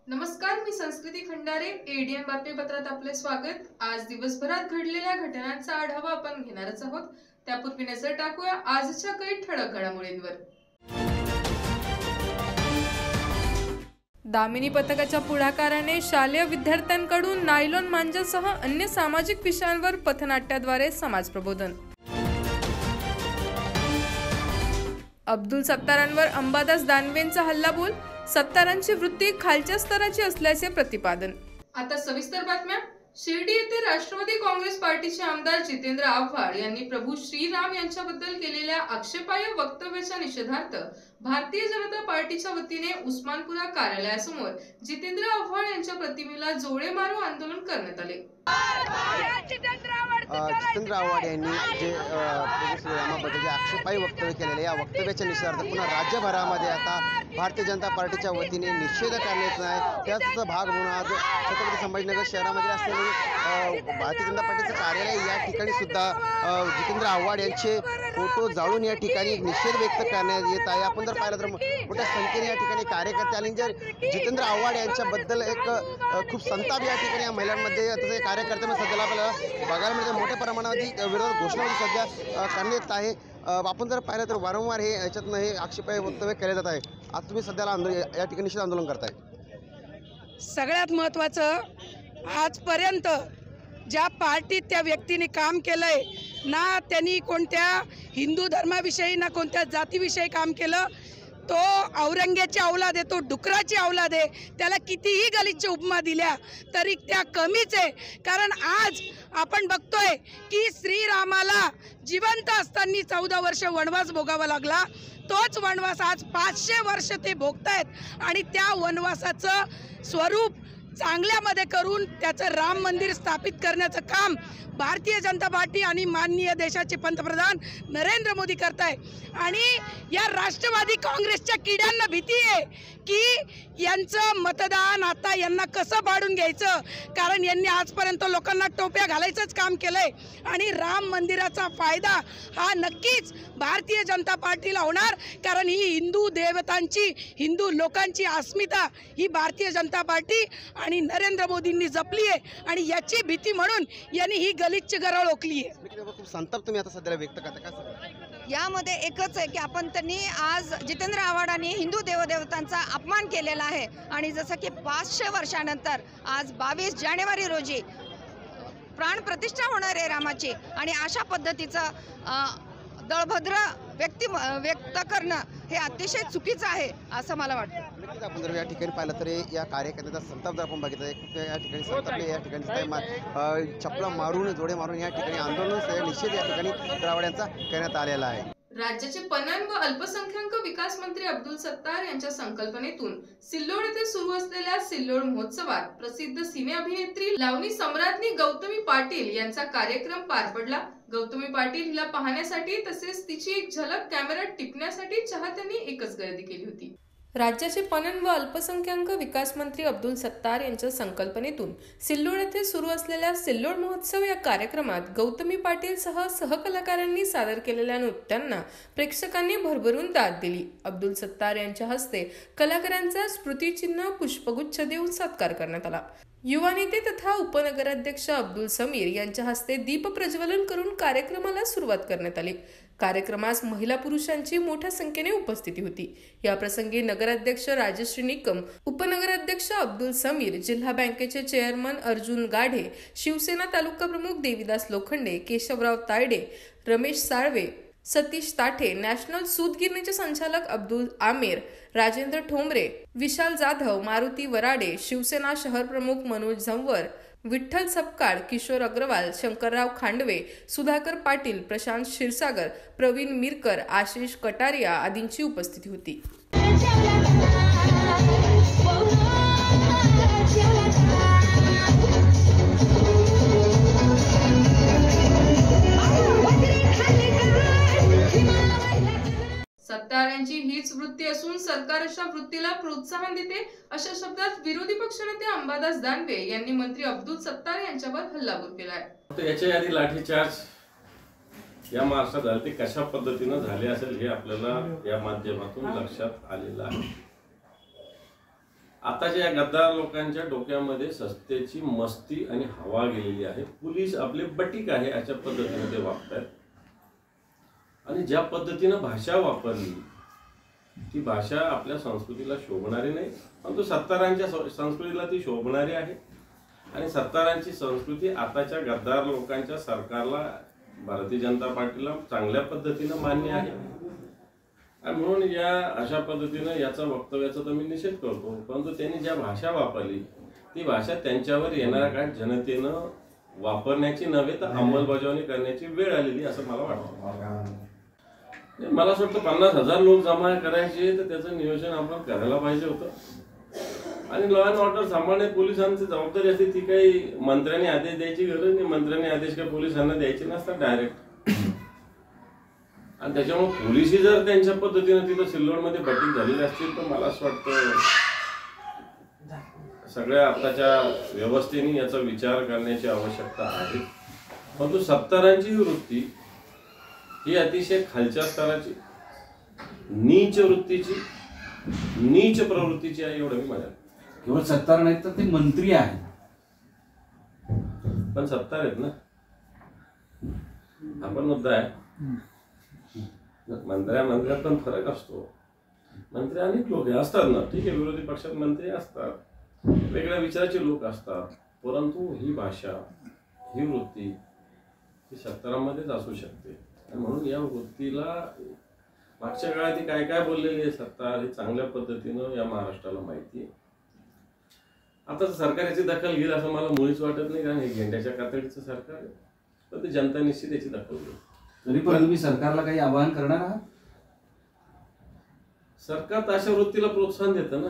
नमस्कार, मी संस्कृती खंडारे. एडीएन बातमीपत्रात आपले स्वागत. आज दिवसभरात घडलेल्या घटनांचा आढावा आपण घेणारच आहोत. त्यापूर्वी नजर टाकूया आजच्या काही ठळक घडामोडींवर. दामिनी पथकाच्या पुढाकाराने शालेय विद्यार्थ्यांकडून नायलॉन मांजासह अन्य सामाजिक विषयांवर पथनाट्याद्वारे समाज प्रबोधन. अब्दुल सत्तारांवर अंबादास दानवेंचा हल्लाबोल. सत्तारांची वृत्ती खालच्या स्तराची असल्याचे प्रतिपादन. आता सविस्तर बातम्या. शिर्डी येथे राष्ट्रवादी काँग्रेस पार्टीचे आमदार जितेंद्र आव्हाड यांनी प्रभू श्रीराम यांच्याबद्दल केलेल्या आक्षेपार्ह वक्तव्याच्या निषेधार्थ भारतीय जनता पार्टीच्या वतीने उस्मानपुरा कार्यालयासमोर जितेंद्र आव्हाड यांच्या प्रतिमेला जोडे मारो आंदोलन करण्यात आले. जितेंद्र आव्हाड यांनी जे प्रभू श्रीरामाबद्दल जे आक्षेपार्ह वक्तव्य केलेले, या वक्तव्याच्या निषेधार्थ पुन्हा राज्यभरामध्ये आता भारतीय जनता पार्टीच्या वतीने निषेध करण्याचा आहे. त्याचा भाग म्हणून आज छत्रपती संभाजीनगर शहरामध्ये असलेले भारतीय जनता पार्टीचं कार्यालय या ठिकाणी सुद्धा जितेंद्र आव्हाड यांचे फोटो जाळून या ठिकाणी निषेध व्यक्त करण्यात येत आहे. आपण जर पाहिलं तर मोठ्या संख्येने या ठिकाणी कार्यकर्ते आले. जर जितेंद्र आव्हाड यांच्याबद्दल एक खूप संताप या ठिकाणी या महिलांमध्ये तसे कार्यकर्त्यांमध्ये सध्याला आपल्याला बघायला मिळते. मोठ्या प्रमाणामध्ये विरोधात घोषणावली सध्या करण्यात आहे. आपण जर पाहिलं तर वारंवार हे याच्यातनं हे आक्षेपार्ह वक्तव्य केले जात आहे. आज तुम्ही सध्याला या ठिकाणी निषेध आंदोलन करताय. सगळ्यात महत्त्वाचं, आजपर्यंत ज्या पार्टीत त्या व्यक्तीने काम केलंय ना, त्यांनी कोणत्या हिंदू धर्माविषयी ना कोणत्या जातीविषयी काम केलं. तो औरंग्याची औलाद आहे, तो डुकराची औलाद आहे. त्याला कितीही गलिच्छ उपमा दिल्या तरी त्या कमीच आहे. कारण आज आपण बघतोय की श्रीरामाला जिवंत असताना 14 वर्ष वनवास भोगावा लागला. तोच वनवास आज 500 वर्ष ते भोगतायत आणि त्या वनवासाचं स्वरूप चांगल्यामध्ये करून त्याचं राम मंदिर स्थापित करण्याचं काम भारतीय जनता पार्टी आणि माननीय देशाचे पंतप्रधान नरेंद्र मोदी करताय. आणि या राष्ट्रवादी काँग्रेसच्या किड्यांना भीती आहे की यांचं मतदान आता यांना कसं पाडून घ्यायचं. कारण यांनी आजपर्यंत लोकांना टोप्या घालायचंच काम केलंय आणि राम मंदिराचा फायदा हा नक्कीच भारतीय जनता पार्टीला होणार. कारण ही हिंदू देवतांची, हिंदू लोकांची अस्मिता ही भारतीय जनता पार्टी आणि नरेंद्र मोदींनी जपली आहे आणि याची भीती म्हणून यांनी ही गलिच्छ गरळ ओकली आहे. खूप संताप तुम्ही आता सध्याला व्यक्त करता का? यामध्ये एकच आहे की आपण त्यांनी आज जितेंद्र आव्हाडांनी हिंदू देवदेवतांचा अपमान केलेला आहे. आणि जसं की 500 वर्षानंतर आज 22 जानेवारी रोजी प्राणप्रतिष्ठा होणार आहे रामाची आणि अशा पद्धतीचं दळभद्र व्यक्त करणं हे अतिशय चुकीचं आहे असं मला वाटतं. आपण जर या ठिकाणी पाहिलं तर या कार्यकर्त्याचा संताप जर आपण बघितलं, या ठिकाणी संतापले, या ठिकाणी चपला मारून जोडे मारून या ठिकाणी आंदोलन निषेध या ठिकाणी आव्हाड यांचा करण्यात आलेला आहे. राज्याचे पणन व अल्पसंख्याक विकास मंत्री अब्दुल सत्तार यांच्या संकल्पनेतून सिल्लोड येथे सुरू असलेल्या सिल्लोड महोत्सवात प्रसिद्ध सिने अभिनेत्री लावणी सम्राज्ञी गौतमी पाटील यांचा कार्यक्रम पार पडला. गौतमी पाटील हिला पाहण्यासाठी तसेच तिची एक झलक कॅमेऱ्यात टिपण्यासाठी चाहत्यांनी एकच गर्दी केली होती. राज्याचे पणन व अल्पसंख्याक विकास मंत्री अब्दुल सत्तार यांच्या संकल्पनेतून सिल्लोड येथे सुरू असलेल्या सिल्लोड महोत्सव या कार्यक्रमात गौतमी पाटील सह सहकलाकारांनी सादर केलेल्या नृत्यांना प्रेक्षकांनी भरभरून दाद दिली. अब्दुल सत्तार यांच्या हस्ते कलाकारांचा स्मृतिचिन्ह पुष्पगुच्छ देऊन सत्कार करण्यात आला. युवा नेते तथा उपनगराध्यक्ष अब्दुल समीर यांच्या हस्ते दीप प्रज्वलन करून कार्यक्रमाला सुरुवात करण्यात आली. कार्यक्रमास महिला पुरुषांची मोठ्या संख्येने उपस्थिती होती. या प्रसंगी नगराध्यक्ष राजश्री निकम, उपनगराध्यक्ष अब्दुल समीर, जिल्हा बँकेचे चेअरमन अर्जुन गाढे, शिवसेना तालुका प्रमुख देविदास लोखंडे, केशवराव तायडे, रमेश साळवे, सतीश ताठे, नॅशनल सूत गिरणीचे संचालक अब्दुल आमिर, राजेंद्र ठोंबरे, विशाल जाधव, मारुती वराडे, शिवसेना शहर प्रमुख मनोज झंवर, विठ्ठल सपकाळ, किशोर अग्रवाल, शंकरराव खांडवे, सुधाकर पाटील, प्रशांत क्षीरसागर, प्रवीण मिरकर, आशिष कटारिया आदींची उपस्थिती होती. सत्तारांची हीच वृत्ती असून सरकार अशा वृत्तीला प्रोत्साहन देते, अशा शब्दात विरोधी पक्षनेते अंबादास दानवे यांनी मंत्री अब्दुल सत्तार यांच्यावर हल्लाबोल केलाय. याच्या आधी लाठीचार्ज या महाराष्ट्रात झाले, ते कशा पद्धतीनं झाले असेल हे आपल्याला या माध्यमातून लक्षात आलेलं आहे. आताच्या या गद्दार लोकांच्या डोक्यामध्ये सत्तेची मस्ती आणि हवा गेलेली आहे. पोलीस आपले बटीक आहे अशा पद्धतीने ते वागतात आणि ज्या पद्धतीनं भाषा वापरली ती भाषा आपल्या संस्कृतीला शोभणारी नाही, परंतु सत्तारांच्या संस्कृतीला ती शोभणारी आहे. आणि सत्तारांची संस्कृती आताच्या गद्दार लोकांच्या सरकारला, भारतीय जनता पार्टीला चांगल्या पद्धतीनं मान्य आहे. आणि म्हणून या अशा पद्धतीनं याचा वक्तव्याचा तर मी निषेध करतो, परंतु त्यांनी ज्या भाषा वापरली ती भाषा त्यांच्यावर येणाऱ्या काळात जनतेनं वापरण्याची नव्हे तर अंमलबजावणी करण्याची वेळ आलेली असं मला वाटतं. मला असं वाटतं 50,000 लोक जमा करायचे तर त्याचं नियोजन आपण करायला पाहिजे होतं. आणि लॉ अँड ऑर्डर सांभाळणे पोलिसांची जबाबदारी असते, ती काही मंत्र्यांनी आदेश द्यायची गरज नाही. मंत्र्यांनी आदेश काही पोलिसांना द्यायचे नसतात डायरेक्ट. आणि त्याच्यामुळे पोलिसही जर त्यांच्या पद्धतीनं तिथं सिल्लोडमध्ये बटीक झालेली असतील तर मला असं वाटतं सगळ्या आताच्या व्यवस्थेने याचा विचार करण्याची आवश्यकता आहे. परंतु सत्तारांची वृत्ती ही अतिशय खालच्या स्तराची, नीच वृत्तीची, नीच प्रवृत्तीची आहे एवढं मी म्हणेन. केवळ सत्तार नाही तर ते मंत्री आहेत, पण सत्तार आहेत ना, हा पण मुद्दा आहे. मंत्र्यात पण फरक असतो. मंत्री अनेक लोक असतात ना, ठीक आहे, विरोधी पक्षात मंत्री असतात, वेगळ्या विचाराचे लोक असतात, परंतु ही भाषा, ही वृत्ती ही सत्तारामध्येच असू शकते. आणि म्हणून या वृत्तीला मागच्या काळात काय काय बोललेली आहे सत्तार हे चांगल्या पद्धतीनं या महाराष्ट्राला माहिती आहे. आता सरकार याची दखल घेईल असं मला मुळीच वाटत नाही, कारण हे घेंड्याच्या कातडीचं सरकार आहे, तर ते जनता निश्चित याची दखल घेईल. तरी पण तुम्ही सरकारला काही आवाहन करणार आहात? सरकार तर अशा वृत्तीला प्रोत्साहन देतं ना.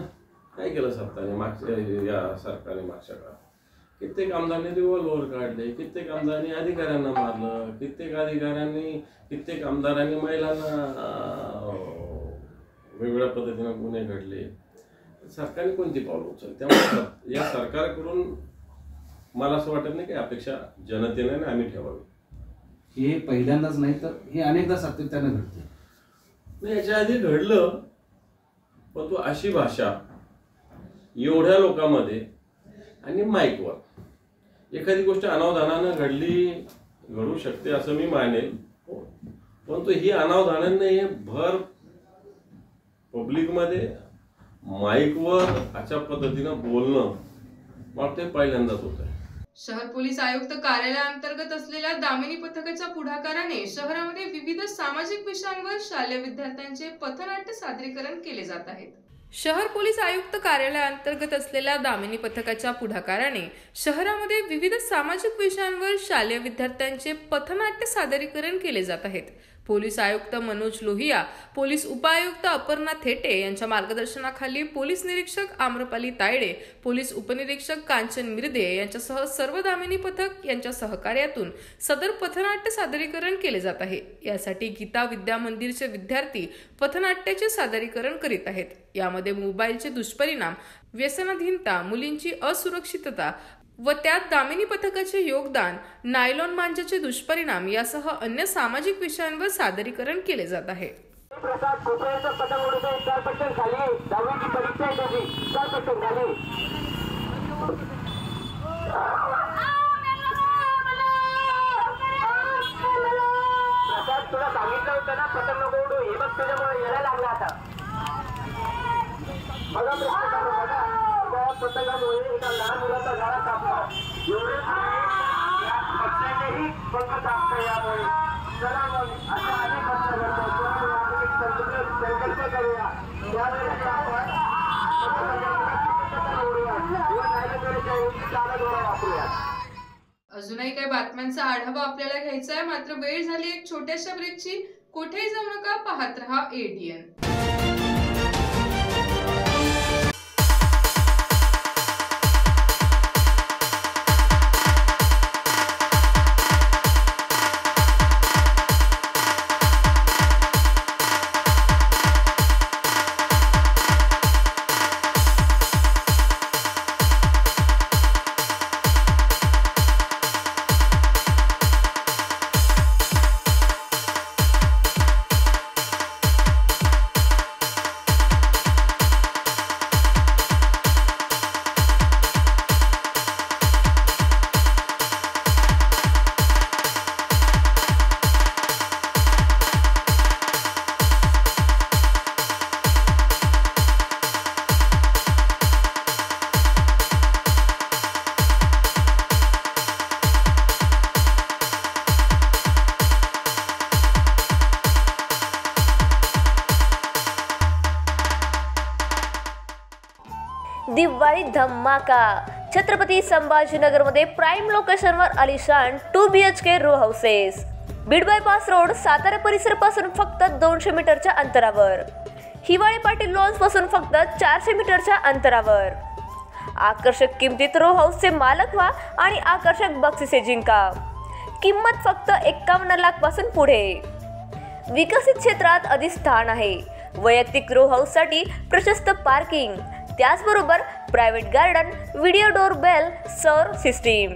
काय केलं सत्ताने या सरकारने मागच्या काळात? कित्येक आमदारांनी रिव्हॉल्वर काढले, कित्येक आमदारांनी अधिकाऱ्यांना मारलं, कित्येक आमदारांनी महिलांना वेगवेगळ्या पद्धतीने गुन्हे घडले. सरकारने कोणती पावलं उचलली? त्यामुळे या सरकारकडून मला असं वाटत नाही की अपेक्षा जनतेने आम्ही ठेवावी. हे पहिल्यांदाच नाही तर हे अनेकदा सातत्याने घडते. नाही, याच्या आधी घडलं, पण तो अशी भाषा एवढ्या लोकांमध्ये आणि माईकवर एखादी गोष्ट अनावधानानं घडू शकते असं मी मानेल, परंतु ही अनावधानाने भर पब्लिकमध्ये माईकवर अशा पद्धतीनं बोलणं मला ते पहिल्यांदाच होत आहे. शहर पोलीस आयुक्त कार्यालयाअंतर्गत असलेल्या दामिनी पथकाच्या पुढाकाराने शहरामध्ये विविध सामाजिक विषयांवर शालेय विद्यार्थ्यांचे पथनाट्य सादरीकरण केले जात आहेत. शहर पोलीस आयुक्त कार्यालयाअंतर्गत असलेल्या दामिनी पथकाच्या पुढाकाराने शहरामध्ये विविध सामाजिक विषयांवर शालेय विद्यार्थ्यांचे पथनाट्य सादरीकरण केले जात आहेत. पोलीस आयुक्त मनोज लोहिया, पोलीस उपायुक्त अपर्णा थेटे यांच्या मार्गदर्शनाखाली पोलीस निरीक्षक आम्रपाली तायडे, पोलीस उपनिरीक्षक कांचन मिर्दे यांच्यासह सर्व दामिनी पथक यांच्या सहकार्यातून सदर पथनाट्य सादरीकरण केले जात आहे. यासाठी गीता विद्या मंदिरचे विद्यार्थी पथनाट्याचे सादरीकरण करीत आहेत. यामध्ये मोबाईलचे दुष्परिणाम, व्यसनाधीनता, मुलींची असुरक्षितता व त्यात दामिनी पथकाचे योगदान, नायलॉन मांजाचे दुष्परिणाम यासह अन्य सामाजिक विषयांवर सादरीकरण केले जात आहे. तुला सांगितलं होतं ना पतंग नको उडू, हे बघ तुझ्यामुळे यायला लागला आता. पतंगामुळे एका लहान मुलाचा गाळा कापला, एवढे पक्षानेही पंख कापता यामुळे. चला मग अशा अनेक संकल्प करूया. त्यावेळेस आपण वापरूया. अजूनही काही बातम्यांचा आढावा आपल्याला घ्यायचा आहे, मात्र वेळ झाली एक छोट्याशा ब्रेकची. कुठेही जाऊ नका, पाहत रहा ADN. दिवाळी धमाका. छत्रपती संभाजीनगरमध्ये प्राईम लोकेशनवर आलिशान 2 BHK row houses. Beed bypass road Satara परिसरापासून फक्त 200 मीटरच्या अंतरावर. हिवाळी पाटील लॉन्स पासून फक्त 400 मीटरच्या अंतरावर. आकर्षक किमतीत रो हाऊसचे मालक व्हा आणि आकर्षक बक्षिसे जिंका. किंमत फक्त 51 लाख पासून पुढे. विकसित क्षेत्रात अधिष्ठान आहे. वैयक्तिक रो हाऊससाठी प्रशस्त पार्किंग, त्याचबरोबर private garden, video doorbell, सौर सिस्टीम.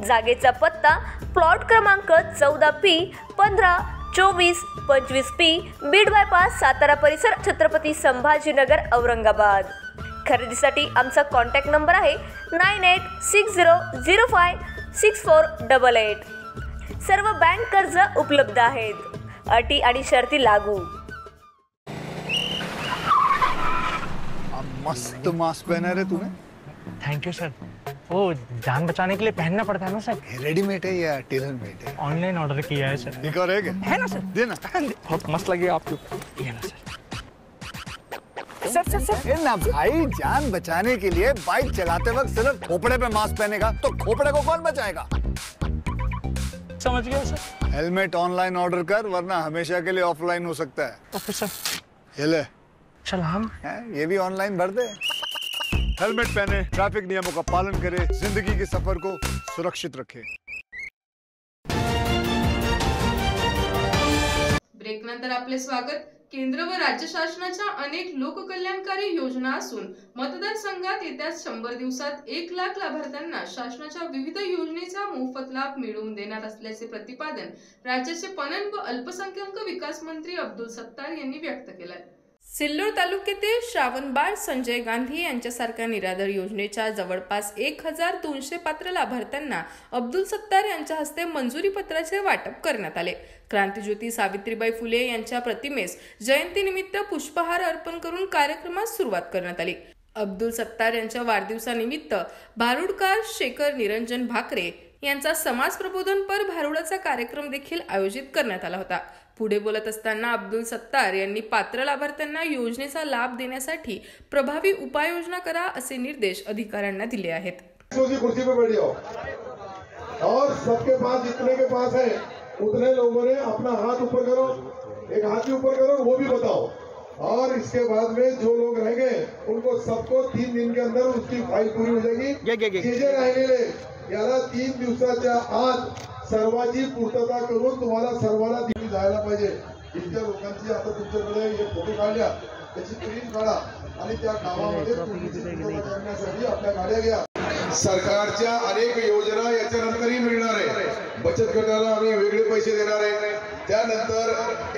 जागेचा पत्ता प्लॉट क्रमांक 14P 15 24 25P Beed bypass Satara परिसर, छत्रपती संभाजीनगर, औरंगाबाद. खरेदीसाठी आमचा कॉन्टॅक्ट नंबर आहे 9860056488. सर्व बँक कर्ज उपलब्ध आहेत. अटी आणि शर्ती लागू. मस्त मास्क पहना रहे तूने. Thank you sir. वो जान बचाने के लिए पहनना पड़ता है ना सर. रेडीमेड है या टेलर मेड है? ऑनलाइन ऑर्डर किया है सर. एक और है ना सर. देना. बहुत मस्त लगी आपको. ये ना सर. सर सर सर ये ना भाई, जान बचाने के लिए बाइक चलाते वक्त सिर्फ खोपड़े पे मास्क पहनेगा तो खोपड़े को कौन बचाएगा? समझ गया सर. हेलमेट ऑनलाइन ऑर्डर कर, वरना हमेशा के लिए ऑफलाइन हो सकता है. Okay sir. ये ले. चल हम ये भी ऑनलाइन भर दे. हेलमेट पहने, ट्रैफिक नियमों का पालन करे, जिंदगी के सफर को सुरक्षित रखे. ब्रेक नंतर आपले स्वागत. केंद्र व राज्य शासनाच्या अनेक लोककल्याणकारी योजना असून मतदारसंघात येत्या 100 दिवसात 1 लाख लाभार्थ्यांना शासनाच्या विविध योजनेचा मोफत लाभ मिळवून देणार असल्याचे प्रतिपादन राज्याचे पणन व अल्पसंख्याक विकास मंत्री अब्दुल सत्तार यांनी व्यक्त केले. सिल्लोड तालुक्यातील श्रावणबाळ संजय गांधी यांच्यासारख्या निराधार योजनेच्या जवळपास 1200 पात्र लाभार्थ्यांना अब्दुल सत्तार यांच्या हस्ते मंजुरी पत्राचे वाटप करण्यात आले. क्रांतिज्योती सावित्रीबाई फुले यांच्या प्रतिमेस जयंतीनिमित्त पुष्पहार अर्पण करून कार्यक्रमास सुरुवात करण्यात आली. अब्दुल सत्तार यांच्या वाढदिवसानिमित्त भारुडकार शेखर निरंजन भाकरे यांचा समाज प्रबोधनपर भारुडाचा कार्यक्रम देखील आयोजित करण्यात आला होता. पुढे बोलत असताना अब्दुल सत्तार यांनी पात्र लाभार्थ्यांना योजनेचा लाभ देण्यासाठी प्रभावी उपाययोजना करा असे निर्देश अधिकाऱ्यांना दिले आहेत. कुर्सी पे बैठ जाओ और सबके पास जितने के पास है उतने लोगों ने अपना हाथ ऊपर करो, एक हाथ ही ऊपर करो, वो भी बताओ. और इसके बाद में जो लोग रह गए उनको सबको 3 दिन के अंदर उसकी फाइल पूरी हो जाएगी. जे राहिलेले याला 3 दिवसाच्या आत सर्वांची पूर्तता करून तुम्हाला सर्वांना दिली जायला पाहिजे. इतक्या लोकांची आता तुमच्याकडे हे फोटो काढल्या, त्याची प्रिंट काढा आणि त्या गावामध्ये करण्यासाठी आपल्या गाड्या घ्या. सरकारच्या अनेक योजना याच्यानंतरही मिळणार आहे. बचत गटाला आम्ही वेगळे पैसे देणार आहे. त्यानंतर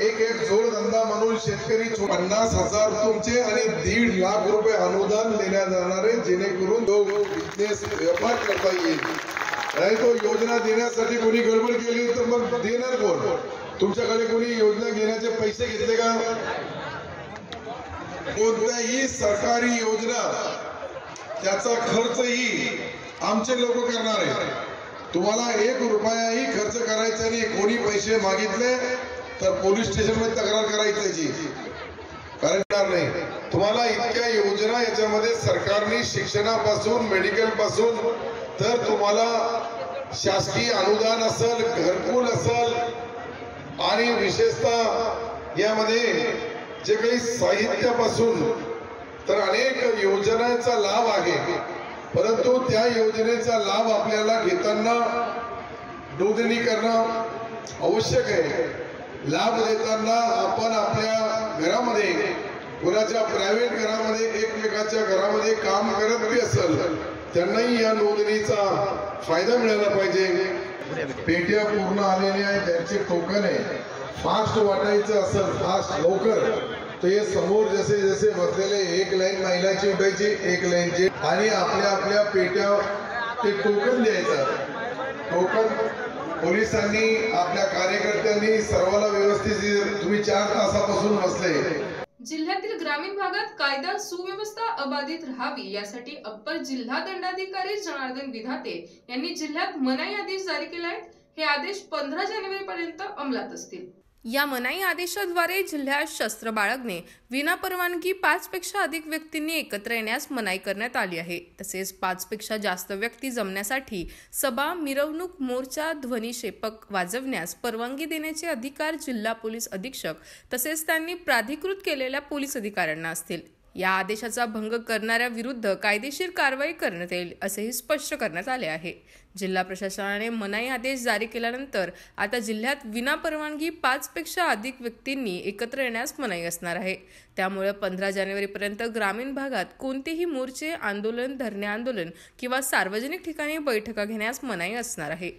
एक जोडधंदा म्हणून शेतकरी 50,000 तुमचे आणि 1.5 लाख रुपये अनुदान देण्यात जाणार आहे, जेणेकरून तो बिझनेस व्यापार करता येईल. नाही तो योजना देण्यासाठी कोणी गडबड केली तर मग देणार कोण? तुमच्याकडे कोणी योजना घेण्याचे पैसे घेतले का? कोणत्याही सरकारी योजना त्याचा खर्चही आमचे लोक करणार आहेत. तुम्हाला 1 रुपयाही खर्च करायचा नाही. कोणी पैसे मागितले तर पोलीस स्टेशनमध्ये तक्रार करायची, कारण नाही. तुम्हाला इतक्या योजना याच्यामध्ये सरकारने शिक्षणापासून मेडिकल पासून तर तुम्हाला शासकीय अनुदान असेल, घरकुल असेल आणि विशेषतः यामध्ये जे काही साहित्यापासून तर अनेक योजनांचा लाभ आहे. परंतु त्या योजनेचा लाभ आपल्याला घेताना नोंदणी करणं आवश्यक आहे. लाभ देताना आपण आपल्या घरामध्ये, कोणाच्या प्रायव्हेट घरामध्ये, एकमेकाच्या घरामध्ये काम करत बी असेल त्यांनाही या नोंदणीचा फायदा मिळाला पाहिजे. पेट्या पूर्ण आलेल्या आहेत, त्यांचे टोकन आहे. फास्ट वाटायचं असेल, फास्ट लवकर, तर हे समोर जसे जसे बसलेले एक लाईन महिलाची उठायची, एक लाईनची, आणि आपल्या आपल्या पेट्या ते टोकन द्यायचं. टोकन पोलिसांनी, आपल्या कार्यकर्त्यांनी सर्वांना व्यवस्थित, तुम्ही 4 तासापासून बसले. जिल्ह्यातील ग्रामीण भागात कायदा सुव्यवस्था अबाधित राहावी यासाठी अप्पर जिल्हा दंडाधिकारी जनार्दन विधाते यांनी जिल्ह्यात मनाई आदेश जारी केले आहेत. हे आदेश 15 जानेवारी पर्यंत अंमलात असतील. या मनाई आदेशाद्वारे जिल्ह्यात शस्त्र बाळगणे, विनापरवानगी 5 पेक्षा अधिक व्यक्तींनी एकत्र येण्यास मनाई करण्यात आली आहे. तसेच 5 पेक्षा जास्त व्यक्ती जमण्यासाठी सभा, मिरवणूक, मोर्चा, ध्वनिक्षेपक वाजवण्यास परवानगी देण्याचे अधिकार जिल्हा पोलीस अधीक्षक तसेच त्यांनी प्राधिकृत केलेल्या पोलीस अधिकाऱ्यांना असतील. या आदेशाचा भंग करणाऱ्या विरुद्ध कायदेशीर कारवाई करण्यात येईल असेही स्पष्ट करण्यात आले आहे. जिल्हा प्रशासनाने मनाई आदेश जारी केल्यानंतर आता जिल्ह्यात विनापरवानगी 5 पेक्षा अधिक व्यक्तींनी एकत्र येण्यास मनाई असणार आहे. त्यामुळे 15 जानेवारीपर्यंत ग्रामीण भागात कोणतेही मोर्चे, आंदोलन, धरणे आंदोलन किंवा सार्वजनिक ठिकाणी बैठका घेण्यास मनाई असणार आहे.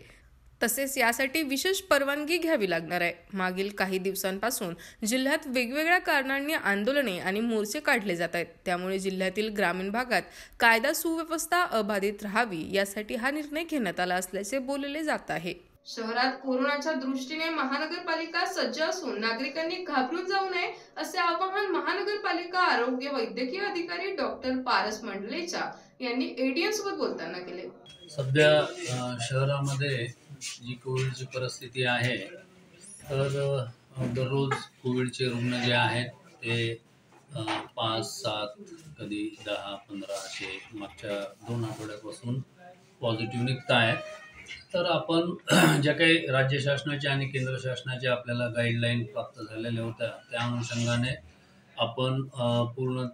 तसेच यासाठी विशेष परवानगी घ्यावी लागणार आहे. मागील काही दिवसांपासून जिल्ह्यात वेगवेगळ्या कारणांनी आंदोलने आणि मोर्चे काढले जात आहेत. त्यामुळे जिल्ह्यातील ग्रामीण भागात कायदा सुव्यवस्था अबाधित राहावी यासाठी हा निर्णय घेण्यात आला असल्याचे बोलले जात आहे. शहरात कोरोनाच्या दृष्टीने महानगरपालिका सज्ज असून नागरिकांनी घाबरून जाऊ नये असे आवाहन महानगरपालिका आरोग्य वैद्यकीय अधिकारी डॉक्टर पारस मंडलेचा यांनी एडीएन सोबत बोलताना केले. सध्या शहरामध्ये जी कोविडची परिस्थिती आहे तर दररोज कोविडचे रुग्ण जे आहेत ते 5, 7 कधी 10, 15 असे मागच्या 2 आठवड्यापासून पॉझिटिव्ह निघत आहेत. तर आपण ज्या काही राज्य शासनाच्या आणि केंद्र शासनाच्या आपल्याला गाईडलाईन प्राप्त झालेल्या होत्या त्या अनुषंगाने आपण पूर्ण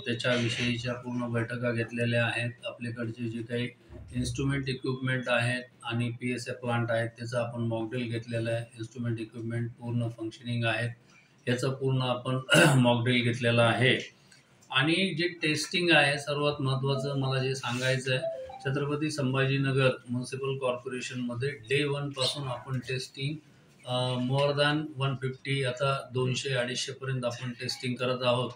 त्याच्याविषयीच्या पूर्ण बैठका घेतलेल्या आहेत. आपल्याकडचे जे काही इन्स्ट्रुमेंट इक्विपमेंट आहेत आणि PSA प्लांट आहेत त्याचा आपण मॉकड्रिल घेतलेला आहे. इन्स्ट्रुमेंट इक्विपमेंट पूर्ण फंक्शनिंग आहेत याचं पूर्ण आपण मॉकड्रिल घेतलेला आहे. आणि जे टेस्टिंग आहे सर्वात महत्त्वाचं मला जे सांगायचं आहे, छत्रपती संभाजीनगर म्युनिसिपल कॉर्पोरेशनमध्ये डे 1 पासून आपण टेस्टिंग मोर दॅन 150 आता 200-250 पर्यंत आपण टेस्टिंग करत आहोत.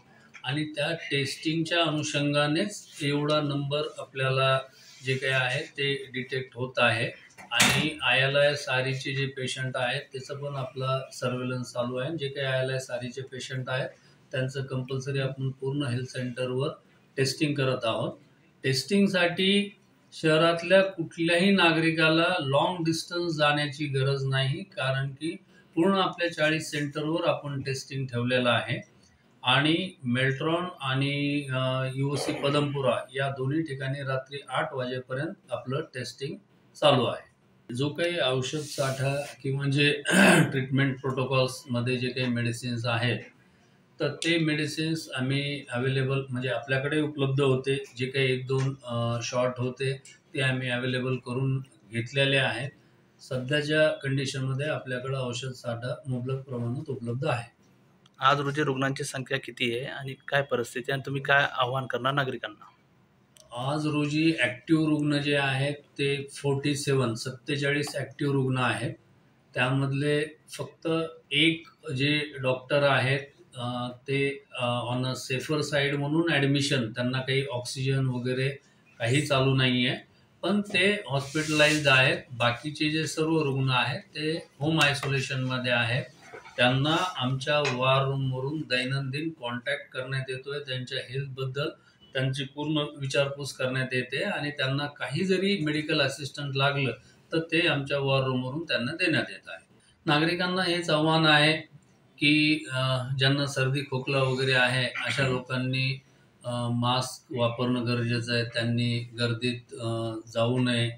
आणि त्या टेस्टिंगच्या अनुषंगानेच एवढा नंबर आपल्याला जे काही आहे ते डिटेक्ट होत आहे. आणि ILI सारीचे जे पेशंट आहेत त्याचं पण आपला सर्वेलन्स चालू आहे. जे काही ILI सारीचे पेशंट आहेत त्यांचं कंपल्सरी आपण पूर्ण हेल्थ सेंटरवर टेस्टिंग करत आहोत. टेस्टिंगसाठी शहरातल्या कुठल्याही नागरिकाला लॉंग डिस्टन्स जाण्याची गरज नाही, कारण की पूर्ण आपल्या 40 सेंटरवर आपण टेस्टिंग ठेवलेलं आहे. आणि मेल्ट्रॉन आणि UOC पदमपुरा या दोन्ही ठिकाणी रात्री 8 वाजेपर्यंत आपलं टेस्टिंग चालू आहे. जो काही औषध साठा किंवा जे ट्रीटमेंट प्रोटोकॉल्समध्ये जे काही मेडिसिन्स आहेत तर ते मेडिसिन्स आम्ही अवेलेबल म्हणजे आपल्याकडे उपलब्ध होते. जे काही 1-2 शॉट होते ते आम्ही अवेलेबल करून घेतलेले आहेत. सध्याच्या कंडिशनमध्ये आपल्याकडे औषध साठा मुबलक प्रमाणात उपलब्ध आहे. आज रोजी रुग्णांची संख्या किती आहे आणि काय परिस्थिती आणि तुम्ही काय आवाहन करणार नागरिकांना? आज रोजी ॲक्टिव्ह रुग्ण जे आहेत ते 47 ॲक्टिव्ह रुग्ण आहेत. त्यामधले फक्त एक जे डॉक्टर आहेत ते ऑन अ सेफर साईड म्हणून ॲडमिशन, त्यांना काही ऑक्सिजन वगैरे काही चालू नाही आहे, पण ते हॉस्पिटलाइज्ड आहेत. बाकीचे जे सर्व रुग्ण आहेत ते होम आयसोलेशनमध्ये आहेत. त्यांना आमच्या वॉर रूमवरून दैनंदिन कॉन्टॅक्ट करण्यात येतोय. त्यांच्या हेल्थबद्दल त्यांची पूर्ण विचारपूस करण्यात येते आणि त्यांना काही जरी मेडिकल असिस्टंट लागलं तर ते आमच्या वॉर रूमवरून त्यांना देण्यात येत आहे. नागरिकांना हेच आव्हान आहे की ज्यांना सर्दी खोकला वगैरे आहे अशा लोकांनी मास्क वापरणं गरजेचं आहे. त्यांनी गर्दीत जाऊ नये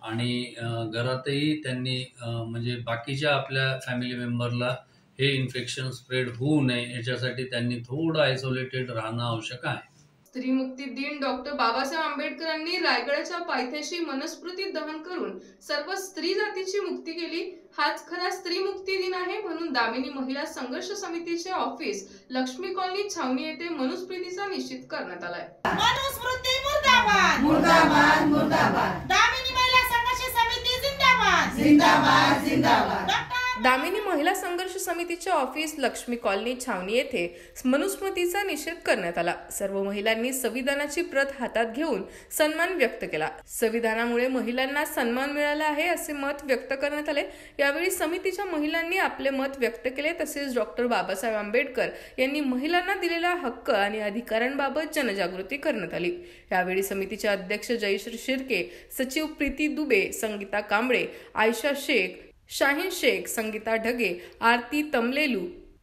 आणि घरातही त्यांनी म्हणजे बाकीच्या आपल्या फॅमिली मेंबरला हे इन्फेक्शन स्प्रेड होऊ नये याच्यासाठी त्यांनी थोडं आयसोलेटेड राहणं आवश्यक आहे. स्त्री मुक्ती दिन डॉक्टर बाबासाहेब आंबेडकरांनी रायगडाच्या पायथ्याशी मनस्मृती दहन करून सर्व स्त्री जातीची मुक्ती केली. हाच खरा स्त्री मुक्ती दिन आहे म्हणून दामिनी महिला संघर्ष समितीचे ऑफिस लक्ष्मी कॉलनी छावणी येथे मनुस्मृतीचा निश्चित करण्यात आलाय. मनुस्मृती मुर्दाबाद मुर्दाबाद मुर्दाबाद. दामिनी महिला संघर्ष समिती जिंदाबाद जिंदाबाद जिंदाबाद. दामिनी महिला संघर्ष समितीचे ऑफिस लक्ष्मी कॉलनी छावणी येथे मनुस्मृतीचा निषेध करण्यात आला. सर्व महिलांनी संविधानाची प्रत हातात घेऊन सन्मान व्यक्त केला. संविधानामुळे महिलांना सन्मान मिळाला आहे असे मत व्यक्त करण्यात आले. यावेळी समितीच्या महिलांनी आपले मत व्यक्त केले. तसेच डॉक्टर बाबासाहेब आंबेडकर यांनी महिलांना दिलेला हक्क आणि अधिकारांबाबत जनजागृती करण्यात आली. यावेळी समितीचे अध्यक्ष जयश्री शिर्के, सचिव प्रीती दुबे, संगीता कांबळे, आयशा शेख, शाहीन शेख, संगीता ढगे, आरती तमलेलू,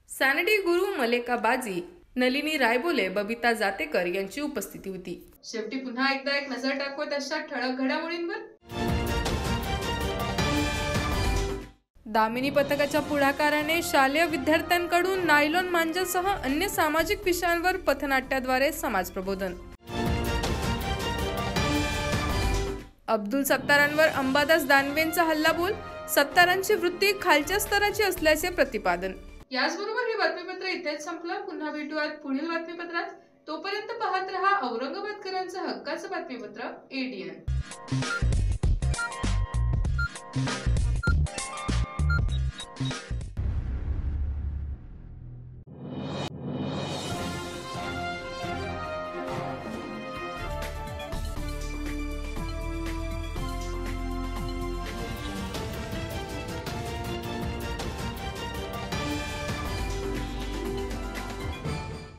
सॅनडी गुरु, मलेका बाजी, नलिनी रायबोले, बबिता जातेकर यांची उपस्थिती होती. शेवटी पुन्हा एकदा एक नजर टाकूयात अशा ठळक घडामोडींवर. दामिनी पथकाच्या पुढाकाराने शालेय विद्यार्थ्यांकडून नायलॉन मांजासह अन्य सामाजिक विषयांवर पथनाट्याद्वारे समाज प्रबोधन. अब्दुल सत्तारांवर अंबादास दानवेंचा हल्लाबोल, सत्तारांची वृत्ती खालच्या स्तराची असल्याचे प्रतिपादन. याचबरोबर हे बातमीपत्र इथेच संपलं. पुन्हा भेटूयात पुढील बातमीपत्रात. तोपर्यंत पाहत रहा औरंगाबादकरांचं हक्काचं बातमीपत्र ADN.